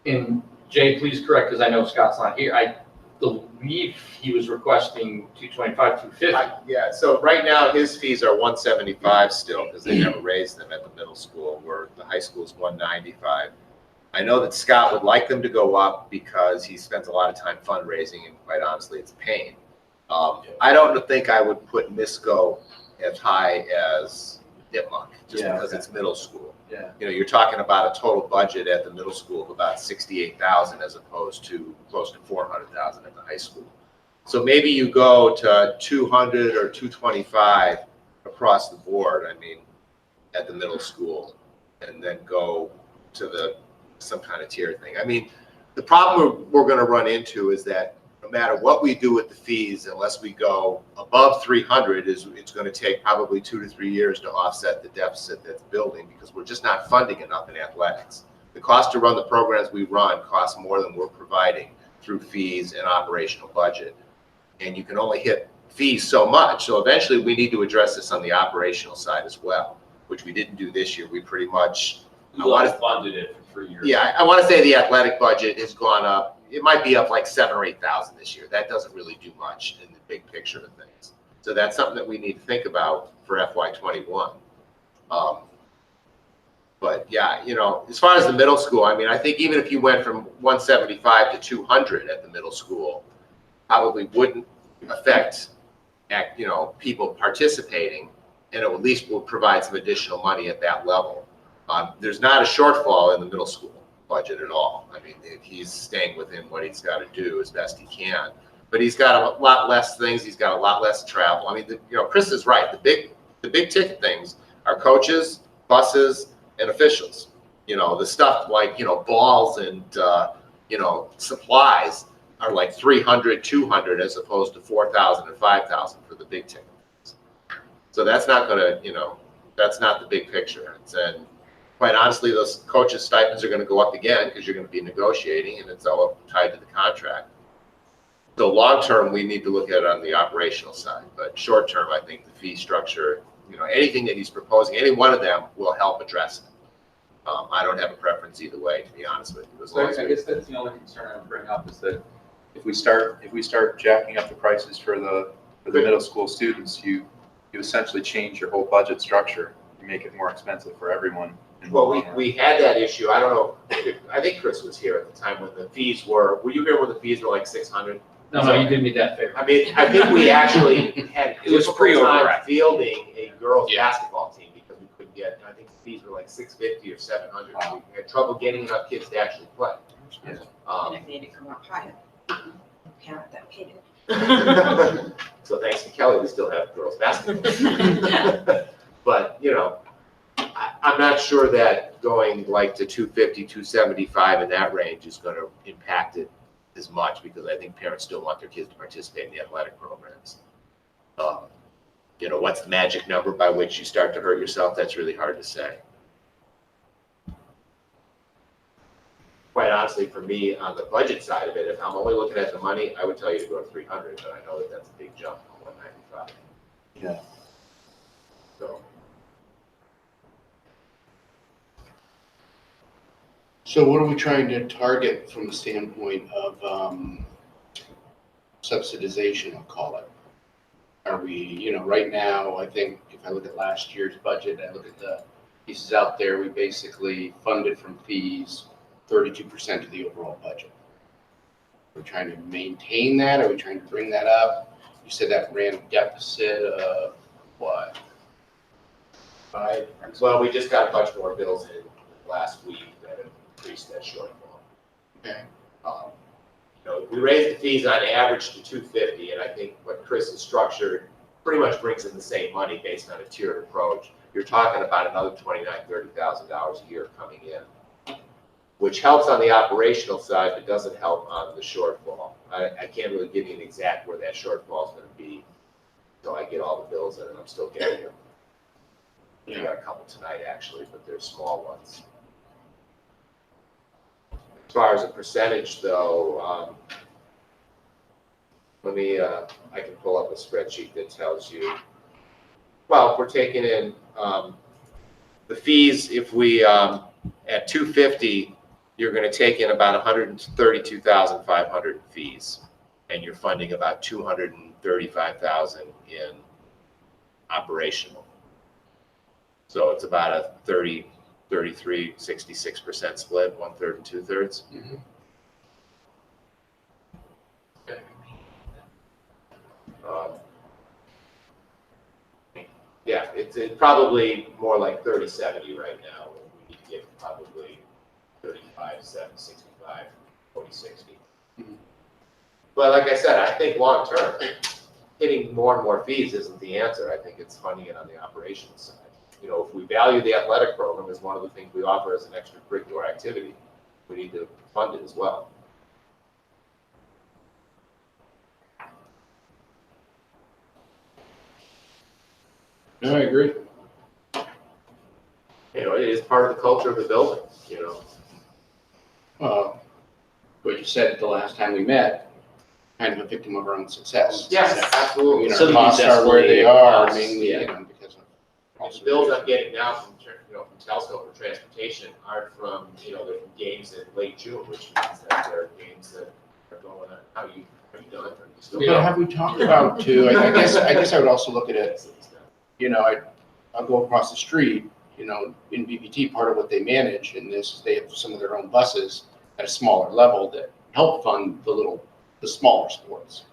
in Jay, please correct, because I know Scott's not here. I believe he was requesting $225, $250. Yeah, so right now his fees are $175 still because they never raised them at the middle school, where the high school is $195. I know that Scott would like them to go up because he spends a lot of time fundraising, and quite honestly, it's a pain. I don't think I would put MISCO as high as Nipmuc just because it's middle school. Yeah. You're talking about a total budget at the middle school of about $68,000 as opposed to close to $400,000 at the high school. So maybe you go to 200 or 225 across the board. I mean, at the middle school, and then go to some kind of tier thing. I mean, the problem we're going to run into is that no matter what we do with the fees, unless we go above 300, it's going to take probably 2 to 3 years to offset the deficit that's building because we're just not funding enough in athletics. The cost to run the programs we run costs more than we're providing through fees and operational budget. And you can only hit fees so much. So eventually we need to address this on the operational side as well, which we didn't do this year. We pretty much funded it for 3 years. Yeah, I want to say the athletic budget has gone up. It might be up like 7,000 or 8,000 this year. That doesn't really do much in the big picture of things. So that's something that we need to think about for FY21. But yeah, as far as the middle school, I mean, I think even if you went from 175 to 200 at the middle school, probably wouldn't affect, people participating, and it at least will provide some additional money at that level. There's not a shortfall in the middle school budget at all. I mean, he's staying within what he's got to do as best he can. But he's got a lot less things. He's got a lot less travel. I mean, Chris is right. The big ticket things are coaches, buses, and officials. The stuff like balls and supplies are like 300, 200 as opposed to 4,000 and 5,000 for the big ticket things. So that's not going to that's not the big picture. And quite honestly, those coaches' stipends are going to go up again because you're going to be negotiating, and it's all tied to the contract. So long term, we need to look at it on the operational side. But short term, I think the fee structure, anything that he's proposing, any one of them will help address it. I don't have a preference either way, to be honest with you. So I guess that's the only concern I would bring up is that if we start jacking up the prices for the middle school students, you essentially change your whole budget structure. You make it more expensive for everyone. Well, we had that issue. I don't know. I think Chris was here at the time when the fees were you here when the fees were like 600? No, you did me that favor. I mean, I think we actually had It was time fielding a girls basketball team because we couldn't get, I think the fees were like 650 or 700. We had trouble getting enough kids to actually play. And it made it come up higher. Parent that paid it. So thanks to Kelly, we still have girls basketball. But, I'm not sure that going like to 250, 275 in that range is going to impact it as much because I think parents still want their kids to participate in the athletic programs. What's the magic number by which you start to hurt yourself? That's really hard to say. quite honestly, for me, on the budget side of it, if I'm only looking at the money, I would tell you to go to 300, but I know that that's a big jump from 195. Yeah. So, So what are we trying to target from the standpoint of subsidization, I'll call it? Are we, right now, I think if I look at last year's budget, I look at the pieces out there, we basically funded from fees 32% of the overall budget. We're trying to maintain that. Are we trying to bring that up? You said that ran a deficit of what? 5? well, we just got a bunch more bills in last week that increased that shortfall. Okay. We raised the fees on average to 250, and I think what Chris has structured pretty much brings in the same money based on a tiered approach. You're talking about another $29,000, $30,000 a year coming in, which helps on the operational side, but doesn't help on the shortfall. I can't really give you an exact where that shortfall is going to be until I get all the bills in, and I'm still getting them. We got a couple tonight, actually, but they're small ones. As far as a percentage, though, I can pull up a spreadsheet that tells you, well, if we're taking in the fees, if we, at 250, you're going to take in about 132,500 in fees, and you're funding about 235,000 in operational. So it's about a 33, 66% split, 1/3 and 2/3. Mm-hmm. Yeah, it's probably more like 30-70 right now. We need to get probably 35-7, 65, 40-60. Mm-hmm. But like I said, I think long term, hitting more and more fees isn't the answer. I think it's funding it on the operations side. If we value the athletic program as one of the things we offer as an extracurricular activity, we need to fund it as well. No, I agree. It is part of the culture of the building, What you said the last time we met, kind of a victim of our own success. Yes, absolutely. Our costs are where they are, mainly, because of. The bills I'm getting now from Telescope for transportation aren't from, they're from games in late June, which means that there are games that are going on. Are you done? Are you still But have we talked about too, I guess I would also look at it, I'll go across the street, in BPT, part of what they manage in this is they have some of their own buses at a smaller level that help fund the smaller sports.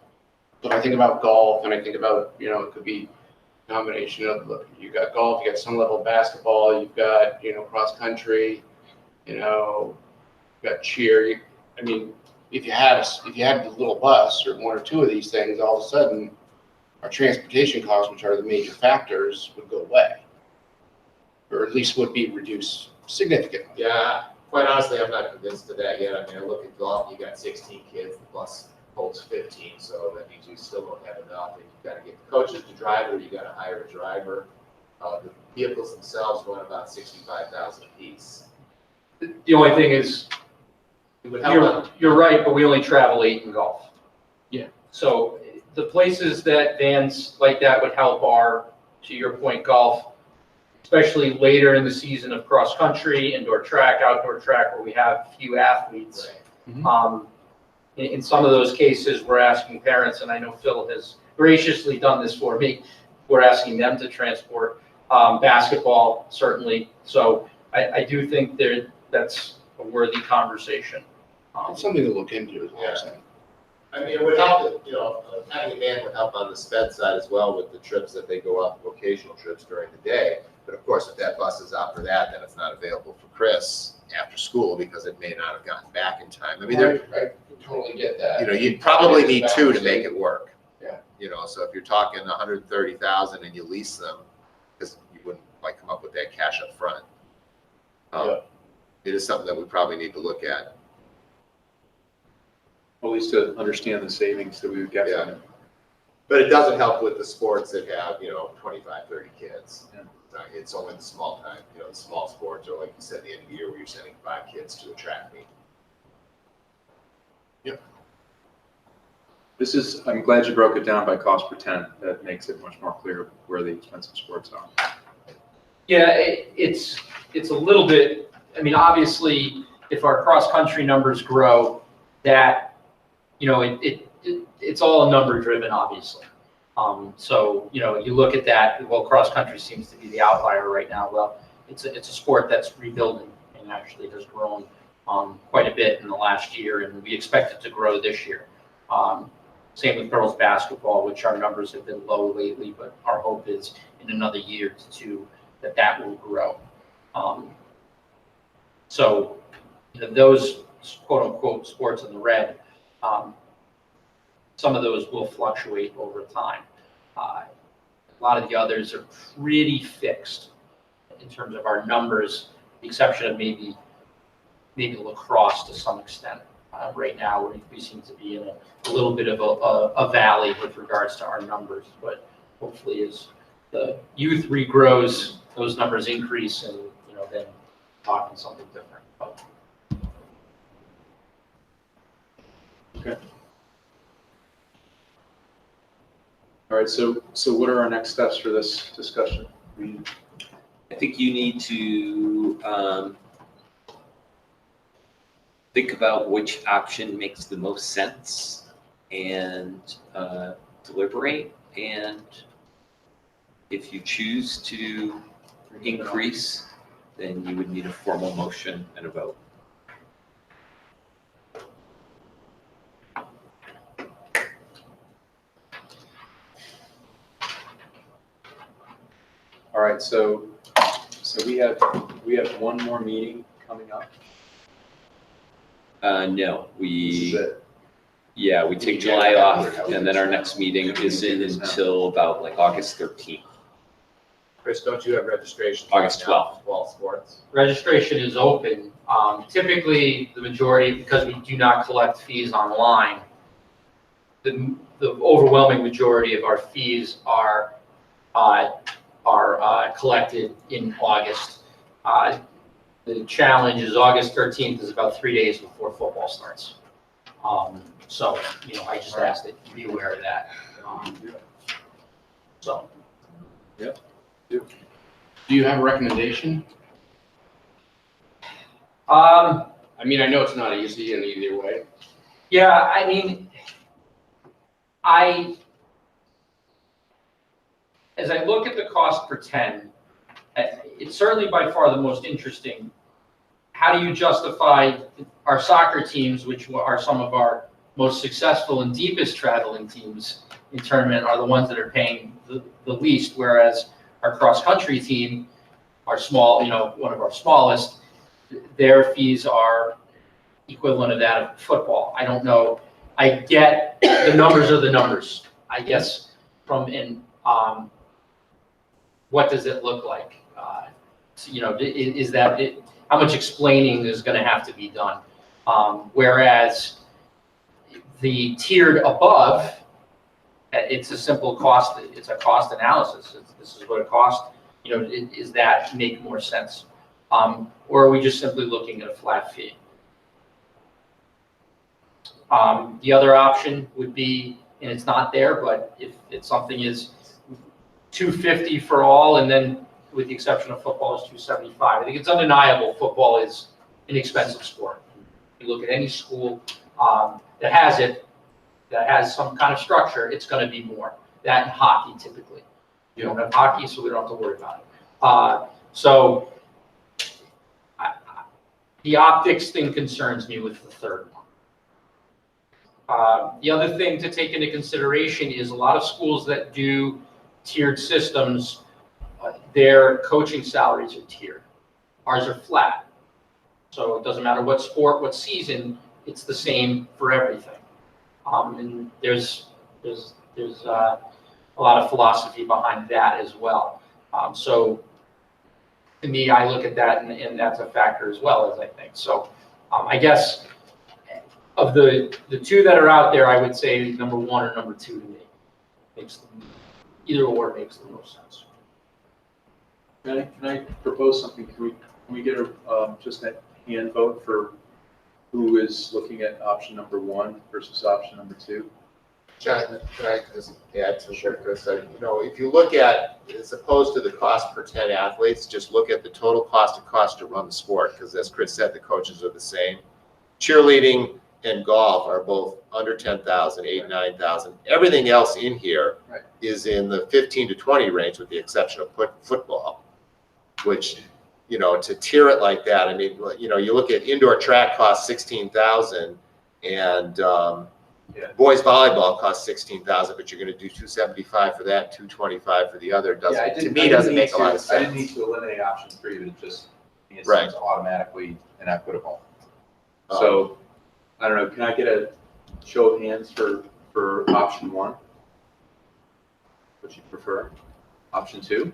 So if I think about golf and I think about, it could be a combination of, look, you got golf, you got some level of basketball, you've got, cross country, you've got cheer. If you had a little bus or one or two of these things, all of a sudden our transportation costs, which are the major factors, would go away. Or at least would be reduced significantly. Yeah, quite honestly, I'm not convinced of that yet. I look at golf, you got 16 kids, the bus holds 15, so that means you still don't have enough. And you've got to get the coaches to drive, or you got to hire a driver. The vehicles themselves run about $65,000 a piece. The only thing is, you're right, but we only travel 8 in golf. Yeah. So the places that vans like that would help are, to your point, golf, especially later in the season of cross country, indoor track, outdoor track, where we have few athletes. Right. Mm-hmm. In some of those cases, we're asking parents, and I know Phil has graciously done this for me, we're asking them to transport basketball, certainly. So I do think that's a worthy conversation. It's something to look into, is what I'm saying. It would help, having a van would help on the sped side as well with the trips that they go up, vocational trips during the day. But of course, if that bus is out for that, then it's not available for Chris after school because it may not have gotten back in time. I totally get that. You'd probably need 2 to make it work. Yeah. So if you're talking 130,000 and you lease them, because you wouldn't come up with that cash up front. It is something that we probably need to look at. At least to understand the savings that we would get from it. But it doesn't help with the sports that have, 25, 30 kids. Yeah. It's only the small time, the small sports, or like you said, the end of the year where you're sending 5 kids to a track meet. Yep. This is, I'm glad you broke it down by cost per 10. That makes it much more clear where the expensive sports are. Yeah, it's a little bit, I mean, obviously, if our cross-country numbers grow, that, you know, it's all number driven, obviously. So, you know, you look at that, well, cross-country seems to be the outlier right now. Well, it's a sport that's rebuilding and actually has grown quite a bit in the last year, and we expect it to grow this year. Same with girls basketball, which our numbers have been low lately, but our hope is in another year to two that will grow. So, you know, those quote unquote sports in the red, some of those will fluctuate over time. A lot of the others are pretty fixed in terms of our numbers, with the exception of maybe lacrosse to some extent. Right now, we seem to be in a little bit of a valley with regards to our numbers, but hopefully as the youth regrows, those numbers increase, and you know, then talking something different. But. Okay. All right, so what are our next steps for this discussion? I think you need to think about which option makes the most sense and deliberate. And if you choose to increase, then you would need a formal motion and a vote. All right, so we have one more meeting coming up. No, This is it. yeah, we take July off, and then our next meeting isn't until about like August 13th. Chris, don't you have registration? August 12th. 12 sports. Registration is open. Typically, the majority, because we do not collect fees online, the overwhelming majority of our fees are collected in August. The challenge is August 13th is about 3 days before football starts. So, you know, I just ask that you be aware of that. So. Yep. Do you have a recommendation? I mean, I know it's not easy in either way. Yeah, I mean, as I look at the cost per 10, it's certainly by far the most interesting. How do you justify our soccer teams, which are some of our most successful and deepest traveling teams in tournament, are the ones that are paying the least, whereas our cross-country team, our small, you know, one of our smallest, their fees are equivalent of that of football. I don't know. I get the numbers are the numbers. I guess from in what does it look like? You know, is that it? How much explaining is going to have to be done? Whereas the tiered above, it's a simple cost. It's a cost analysis. This is what it costs. You know, is that make more sense? Or are we just simply looking at a flat fee? The other option would be, and it's not there, but if it's something is $250 for all, and then with the exception of football is $275. I think it's undeniable football is an expensive sport. You look at any school that has it, that has some kind of structure, it's going to be more. That and hockey typically. You don't have hockey, so we don't have to worry about it. So the optics thing concerns me with the third one. The other thing to take into consideration is a lot of schools that do tiered systems, their coaching salaries are tiered. Ours are flat. So it doesn't matter what sport, what season, it's the same for everything. And there's a lot of philosophy behind that as well. So to me, I look at that and that's a factor as well, as I think. So I guess of the two that are out there, I would say number one or number two to me either or makes the most sense. Can I propose something? Can we get just a hand vote for Who is looking at option number 1 versus option number 2? Jonathan, can I just add to what Chris said? You know, if you look at, as opposed to the cost per 10 athletes, just look at the total cost to run the sport, because as Chris said, the coaches are the same. Cheerleading and golf are both under 10,000, 8,000, 9,000. Everything else in here is in the 15 to 20 range, with the exception of football, which, you know, to tier it like that, I mean, you know, you look at indoor track costs 16,000, and boys volleyball costs 16,000, but you're going to do 275 for that, 225 for the other. Doesn't make a lot of sense. I didn't need to eliminate option 3, but it just seems automatically inequitable. So I don't know. Can I get a show of hands for option 1? What you prefer? Option 2?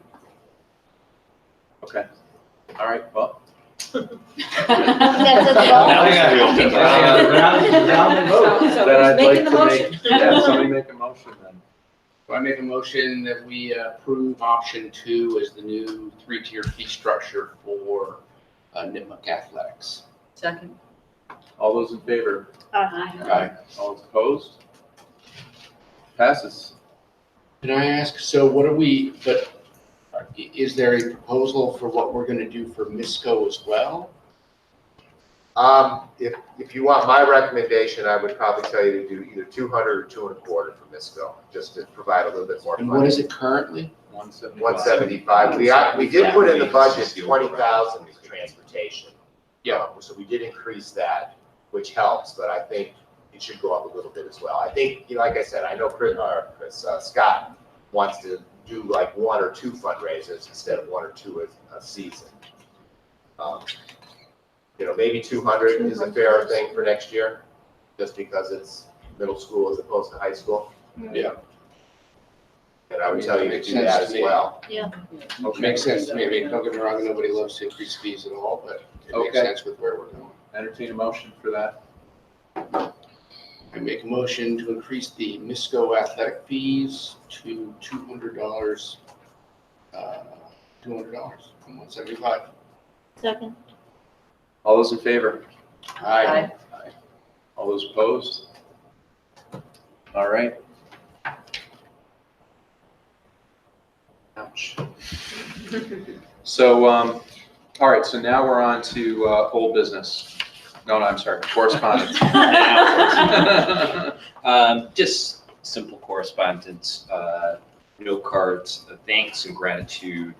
Okay. All right. Well. That's a Then I'd like to make, somebody make a motion then. So I make a motion that we approve option 2 as the new 3-tier fee structure for Nipmuc athletics. Second. All those in favor? Aye. All those opposed? Passes. Can I ask, so what are we, but is there a proposal for what we're going to do for MISCO as well? If you want my recommendation, I would probably tell you to do either 200 or 225 for MISCO, just to provide a little bit more. And what is it currently? 175. We did put in the budget 20,000 for transportation. So we did increase that, which helps, but I think it should go up a little bit as well. I think, you know, like I said, I know Scott wants to do like 1 or 2 fundraisers instead of 1 or 2 a season. You know, maybe 200 is a fair thing for next year, just because it's middle school as opposed to high school. Yeah. And I would tell you to do that as well. Yeah. Okay. Makes sense to me. I mean, don't get me wrong, nobody loves to increase fees at all, but it makes sense with where we're going. Entertain a motion for that. I make a motion to increase the MISCO athletic fees to $200. $200 from 175. Second. All those in favor? Aye. All those opposed? All right. Ouch. So, all right, so now we're on to old business. No, I'm sorry, correspondence. Just simple correspondence, note cards, thanks and gratitude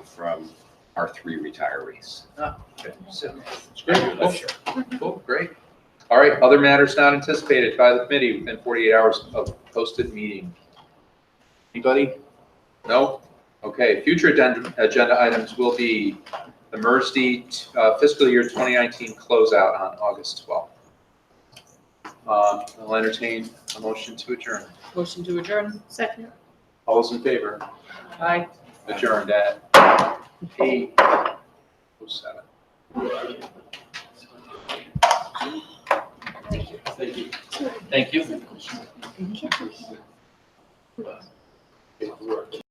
from our 3 retirees. Okay. So, It's great. Cool, great. All right, other matters not anticipated by the committee within 48 hours of posted meeting. Anybody? No? Okay, future agenda items will be the MERSD fiscal year 2019 closeout on August 12th. I'll entertain a motion to adjourn. Motion to adjourn. Second. All those in favor? Aye. Adjourned at 8:07. Thank you. Thank you. It worked.